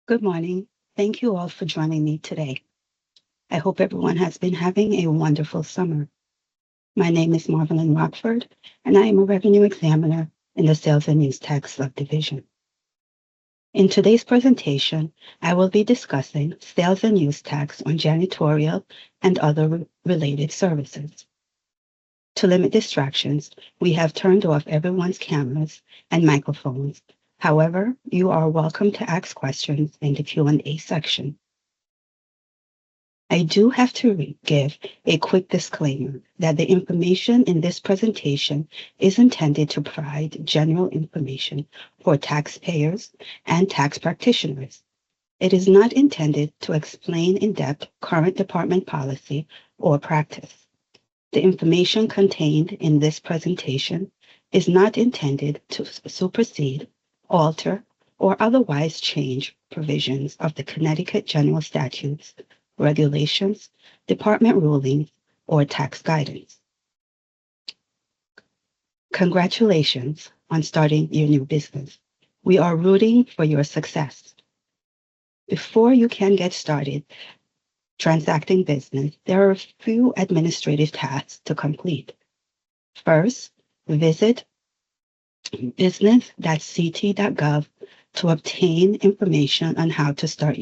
Good morning. Thank you all for joining me today. I hope everyone has been having a wonderful summer. My name is Marvelyn Rockford, and I am a revenue examiner in the Sales and Use Tax Subdivision. In today's presentation, I will be discussing sales and use tax on janitorial and other related services. To limit distractions, we have turned off everyone's cameras and microphones. However, you are welcome to ask questions in the Q&A section. I do have to give a quick disclaimer that the information in this presentation is intended to provide general information for taxpayers and tax practitioners. It is not intended to explain in depth current department policy or practice. The information contained in this presentation is not intended to supersede, alter, or otherwise change provisions of the Connecticut General Statutes, regulations, department rulings, or tax guidance. Congratulations on starting your new business. We are rooting for your success. Before you can get started transacting business, there are a few administrative tasks to complete. First, visit business.ct.gov to obtain information on how to start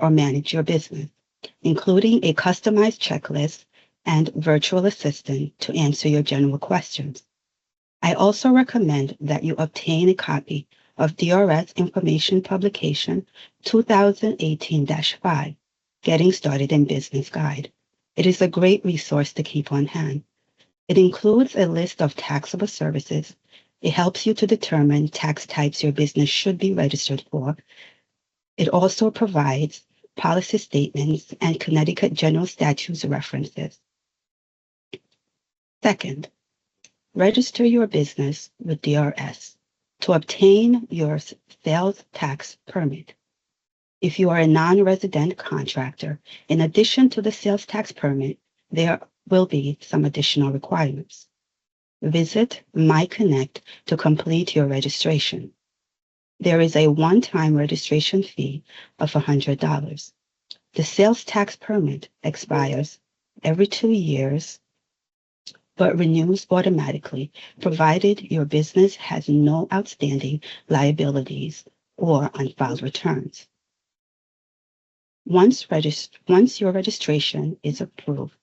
or manage your business, including a customized checklist and virtual assistant to answer your general questions. I also recommend that you obtain a copy of DRS Information Publication 2018-5, Getting Started in Business Guide. It is a great resource to keep on hand. It includes a list of taxable services. It helps you to determine tax types your business should be registered for. It also provides policy statements and Connecticut General Statutes references. Second, register your business with DRS to obtain your sales tax permit. If you are a non-resident contractor, in addition to the sales tax permit, there will be some additional requirements. Visit MyConnect to complete your registration. There is a one-time registration fee of $100. The sales tax permit expires every 2 years, but renews automatically, provided your business has no outstanding liabilities or unfiled returns. Once your registration is approved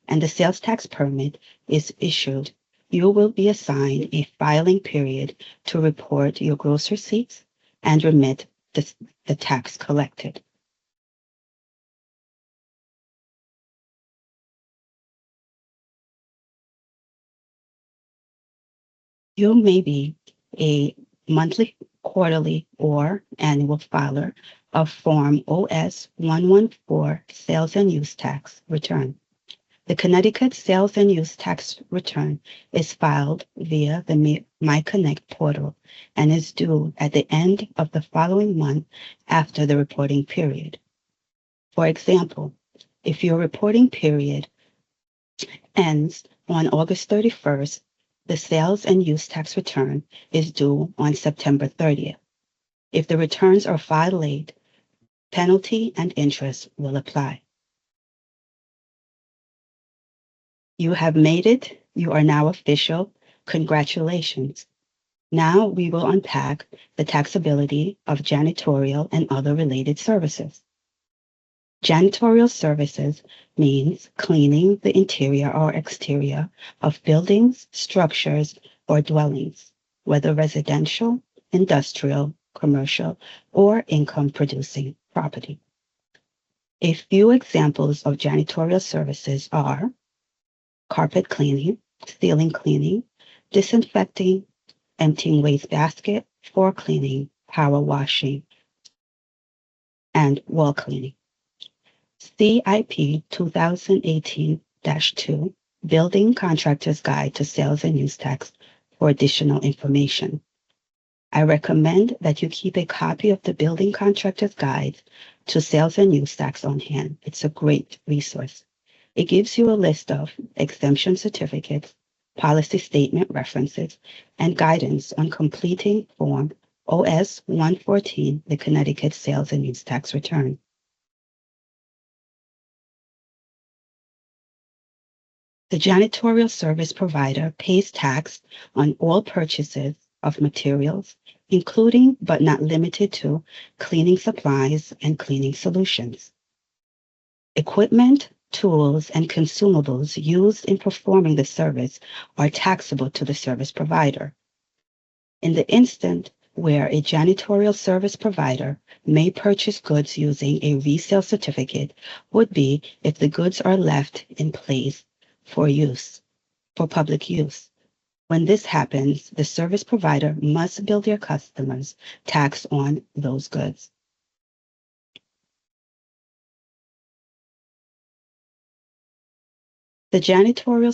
and the sales tax permit is issued, you will be assigned a filing period to report your gross receipts and remit the tax collected. You may be a monthly, quarterly, or annual filer of Form OS 114 Sales and Use Tax Return. The Connecticut Sales and Use Tax Return is filed via the MyConnect portal and is due at the end of the following month after the reporting period. For example, if your reporting period ends on August 31st, the sales and use tax return is due on September 30th. If the returns are filed late, penalty and interest will apply. You have made it. You are now official. Congratulations. Now we will unpack the taxability of janitorial and other related services. Janitorial services means cleaning the interior or exterior of buildings, structures, or dwellings, whether residential, industrial, commercial, or income-producing property. A few examples of janitorial services are carpet cleaning, ceiling cleaning, disinfecting, emptying wastebasket, floor cleaning, power washing, and wall cleaning. CIP 2018-2, Building Contractor's Guide to Sales and Use Tax for additional information. I recommend that you keep a copy of the Building Contractor's Guide to Sales and Use Tax on hand. It's a great resource. It gives you a list of exemption certificates, policy statement references, and guidance on completing Form OS 114, the Connecticut Sales and Use Tax Return. The janitorial service provider pays tax on all purchases of materials, including but not limited to cleaning supplies and cleaning solutions. Equipment, tools, and consumables used in performing the service are taxable to the service provider. In the instant where a janitorial service provider may purchase goods using a resale certificate would be if the goods are left in place for public use. When this happens, the service provider must bill their customers tax on those goods. The janitorial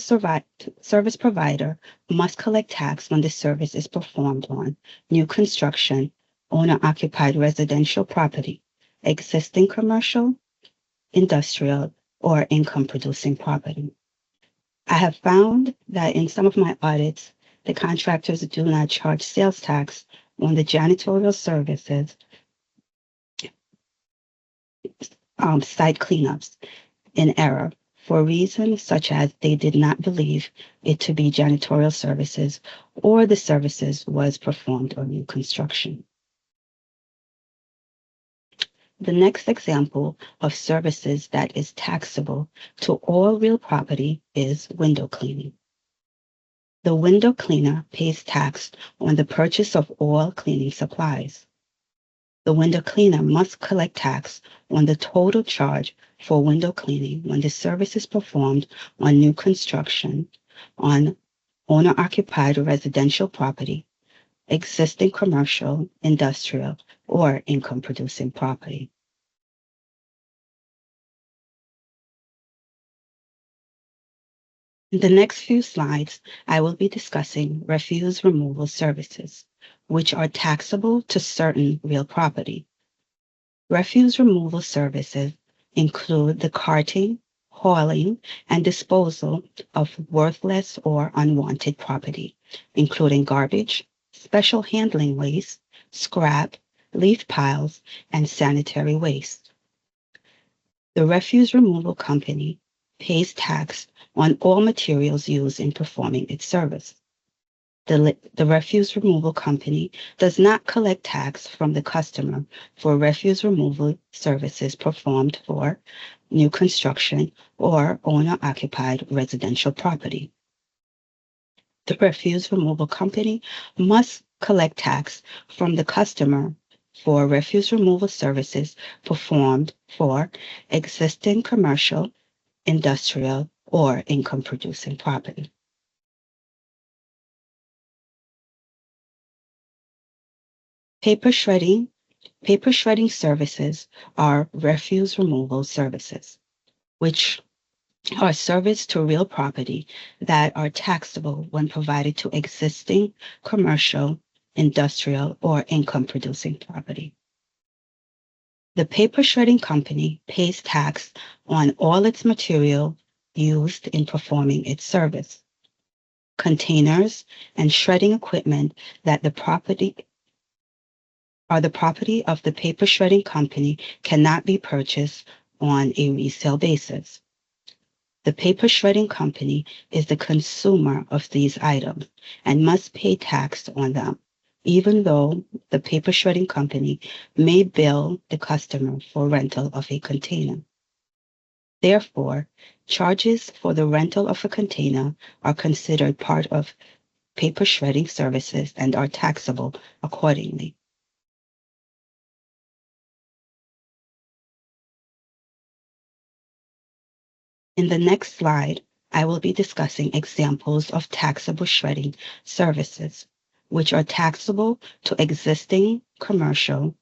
service provider must collect tax when the service is performed on new construction, owner-occupied residential property, existing commercial, industrial, or income-producing property. I have found that in some of my audits, the contractors do not charge sales tax on the janitorial services, site cleanups in error for reasons such as they did not believe it to be janitorial services or the services was performed on new construction. The next example of services that is taxable to all real property is window cleaning. The window cleaner pays tax on the purchase of all cleaning supplies. The window cleaner must collect tax on the total charge for window cleaning when the service is performed on new construction, on owner-occupied residential property, existing commercial, industrial, or income-producing property. In the next few slides, I will be discussing refuse removal services, which are taxable to certain real property. Refuse removal services include the carting, hauling, and disposal of worthless or unwanted property, including garbage, special handling waste, scrap, leaf piles, and sanitary waste. The refuse removal company pays tax on all materials used in performing its service. The refuse removal company does not collect tax from the customer for refuse removal services performed for new construction or owner-occupied residential property. The refuse removal company must collect tax from the customer for refuse removal services performed for existing commercial, industrial, or income-producing property. Paper shredding services are refuse removal services, which are service to real property that are taxable when provided to existing commercial, industrial, or income-producing property. The paper shredding company pays tax on all its material used in performing its service. Containers and shredding equipment that the property of the paper shredding company cannot be purchased on a resale basis. The paper shredding company is the consumer of these items and must pay tax on them, even though the paper shredding company may bill the customer for rental of a container. Therefore, charges for the rental of a container are considered part of paper shredding services and are taxable accordingly. In the next slide, I will be discussing examples of taxable shredding services, which are taxable to existing commercial,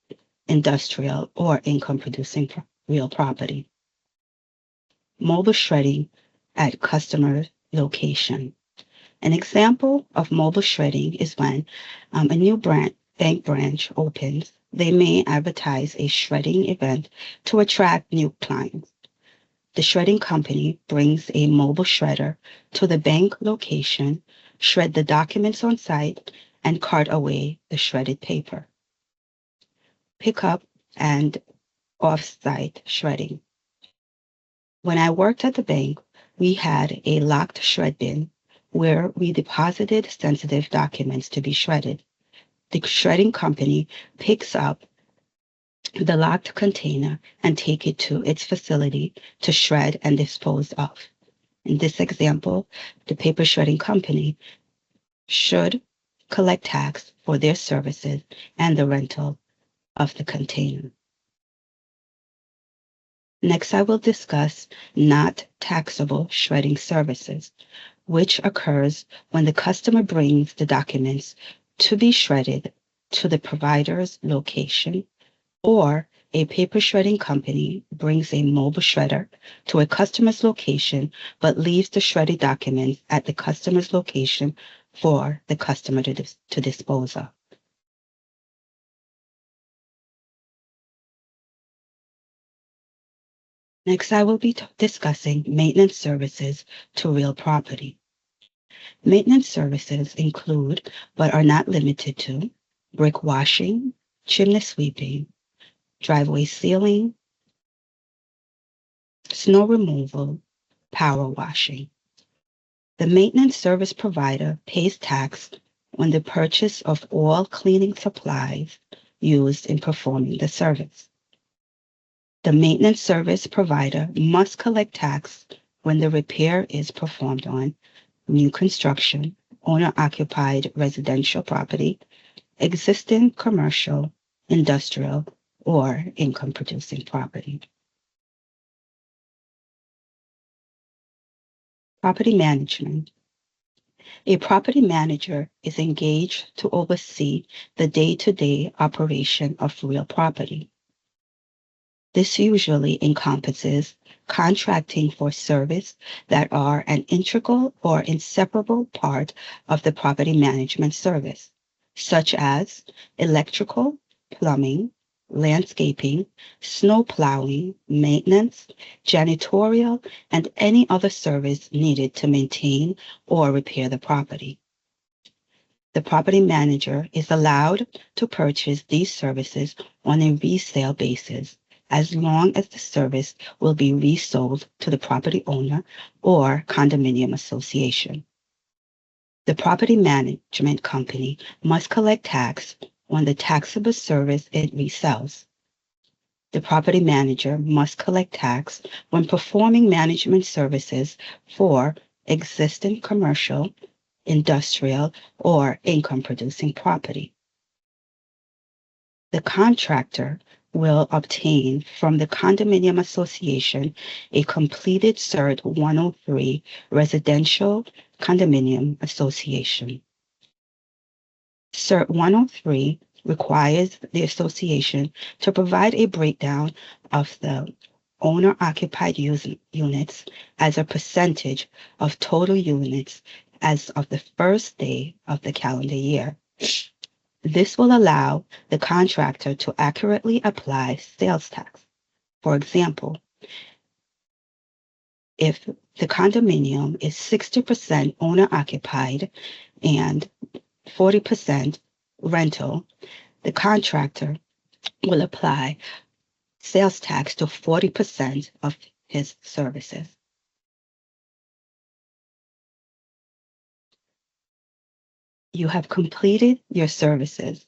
industrial, or income-producing real property. Mobile shredding at customer location. An example of mobile shredding is when a new bank branch opens. They may advertise a shredding event to attract new clients. The shredding company brings a mobile shredder to the bank location, shred the documents on site, and cart away the shredded paper. pickup, and off-site shredding. When I worked at the bank, we had a locked shred bin where we deposited sensitive documents to be shredded. The shredding company picks up the locked container and take it to its facility to shred and dispose of. In this example, the paper shredding company should collect tax for their services and the rental of the container. Next, I will discuss not taxable shredding services, which occurs when the customer brings the documents to be shredded to the provider's location, or a paper shredding company brings a mobile shredder to a customer's location but leaves the shredded documents at the customer's location for the customer to dispose of. Next, I will be discussing maintenance services to real property. Maintenance services include, but are not limited to, brick washing, chimney sweeping, driveway sealing, snow removal, power washing. The maintenance service provider pays tax on the purchase of all cleaning supplies used in performing the service. The maintenance service provider must collect tax when the repair is performed on new construction, owner-occupied residential property, existing commercial, industrial, or income-producing property. Property management. A property manager is engaged to oversee the day-to-day operation of real property. This usually encompasses contracting for service that are an integral or inseparable part of the property management service, such as electrical, plumbing, landscaping, snow plowing, maintenance, janitorial, and any other service needed to maintain or repair the property. The property manager is allowed to purchase these services on a resale basis as long as the service will be resold to the property owner or condominium association. The property management company must collect tax on the taxable service it resells. The property manager must collect tax when performing management services for existing commercial, industrial, or income-producing property. The contractor will obtain from the condominium association a completed CERT 103 residential condominium association. CERT 103 requires the association to provide a breakdown of the owner-occupied units as a percentage of total units as of the first day of the calendar year. This will allow the contractor to accurately apply sales tax. For example, if the condominium is 60% owner-occupied and 40% rental, the contractor will apply sales tax to 40% of his services. You have completed your services,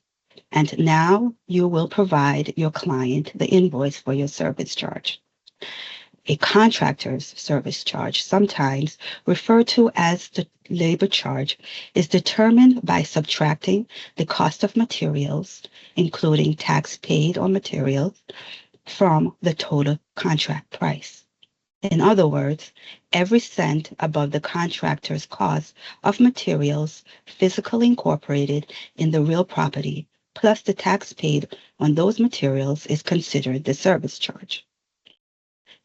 and now you will provide your client the invoice for your service charge. A contractor's service charge, sometimes referred to as the labor charge, is determined by subtracting the cost of materials, including tax paid on materials, from the total contract price. In other words, every cent above the contractor's cost of materials physically incorporated in the real property, plus the tax paid on those materials, is considered the service charge.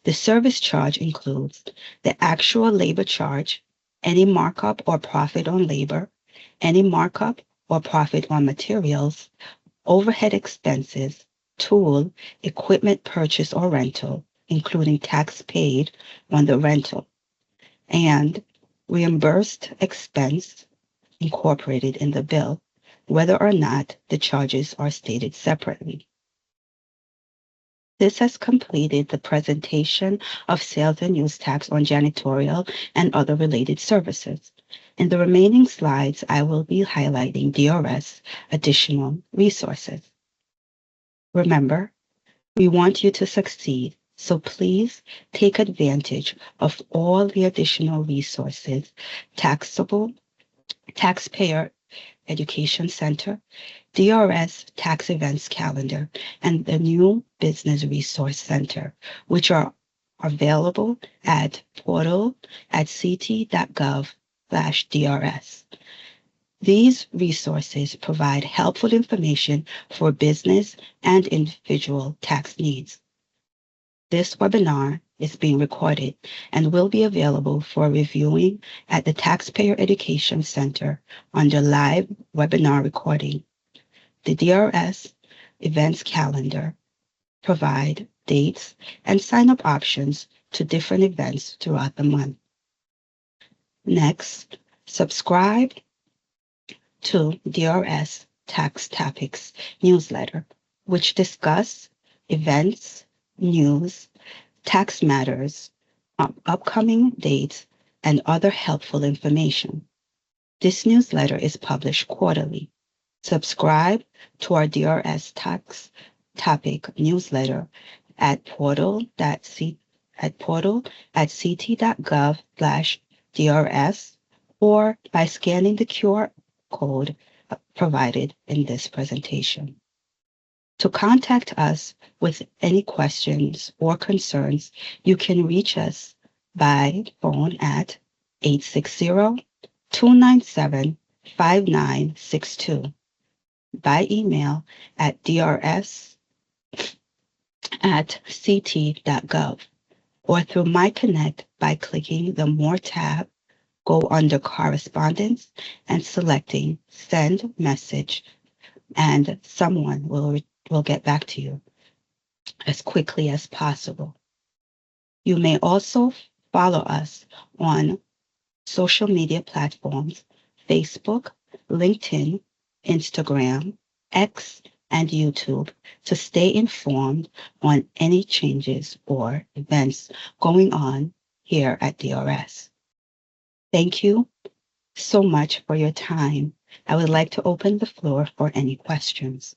The service charge includes the actual labor charge, any markup or profit on labor, any markup or profit on materials, overhead expenses, tool, equipment purchase or rental, including tax paid on the rental, and reimbursed expense incorporated in the bill, whether or not the charges are stated separately. This has completed the presentation of sales and use tax on janitorial and other related services. In the remaining slides, I will be highlighting DRS additional resources. Remember, we want you to succeed, so please take advantage of all the additional resources: Taxpayer Education Center, DRS Tax Events Calendar, and the new Business Resource Center, which are available at portal@ct.gov/DRS. These resources provide helpful information for business and individual tax needs. This webinar is being recorded and will be available for reviewing at the Taxpayer Education Center under Live Webinar Recording. The DRS Events Calendar provide dates and sign-up options to different events throughout the month. Next, subscribe to DRS Tax Topics newsletter, which discuss events, news, tax matters, upcoming dates, and other helpful information. This newsletter is published quarterly. Subscribe to our DRS Tax Topic newsletter at portal@ct.gov/DRS or by scanning the QR code provided in this presentation. To contact us with any questions or concerns, you can reach us by phone at 860-297-5962, by email at drs@ct.gov, or through MyConnect by clicking the More tab, go under Correspondence, and selecting Send Message, and someone will get back to you as quickly as possible. You may also follow us on social media platforms: Facebook, LinkedIn, Instagram, X, and YouTube to stay informed on any changes or events going on here at DRS. Thank you so much for your time. I would like to open the floor for any questions.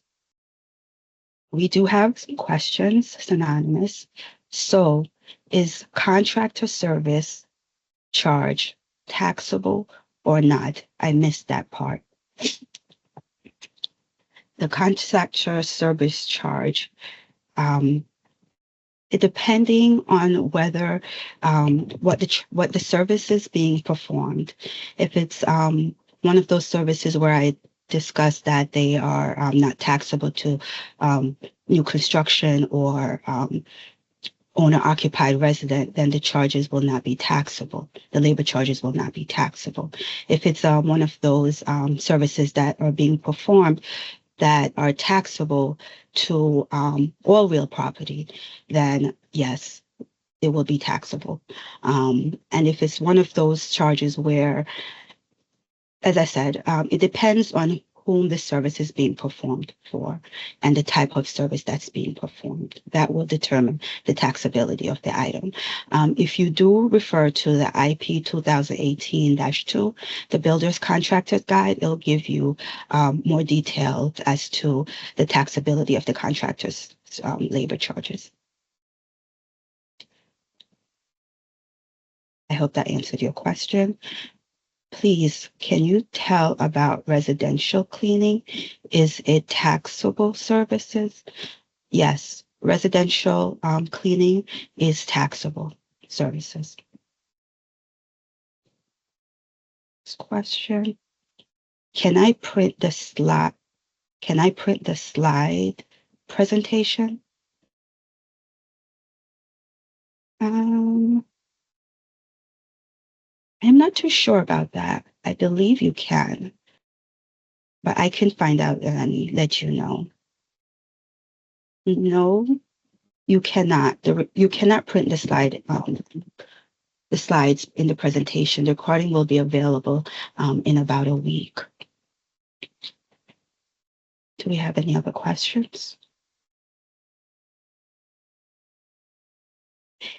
We do have some questions, synonymous. So, is contractor service charge taxable or not? I missed that part. The contractor service charge, it depending on whether what the service is being performed. If it's one of those services where I discussed that they are not taxable to new construction or owner-occupied resident, then the charges will not be taxable. The labor charges will not be taxable. If it's one of those services that are being performed that are taxable to all real property, then yes, it will be taxable. And if it's one of those charges where, as I said, it depends on whom the service is being performed for and the type of service that's being performed. That will determine the taxability of the item. If you do refer to the IP 2018-2, the Builder's Contractor's Guide, it'll give you more details as to the taxability of the contractor's labor charges. I hope that answered your question. Please, can you tell about residential cleaning? Is it taxable services? Yes, residential cleaning is taxable services. Next question. Can I print the slide? Can I print the slide presentation? I'm not too sure about that. I believe you can, but I can find out and let you know. No, you cannot. You cannot print the slides in the presentation. The recording will be available in about a week. Do we have any other questions?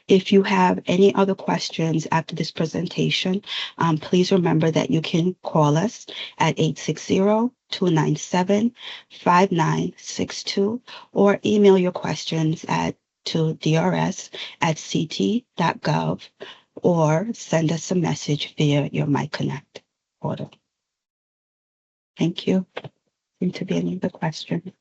If you have any other questions after this presentation, please remember that you can call us at 860-297-5962 or email your questions to drs@ct.gov or send us a message via your MyConnect portal. Thank you. Seem to be any other questions.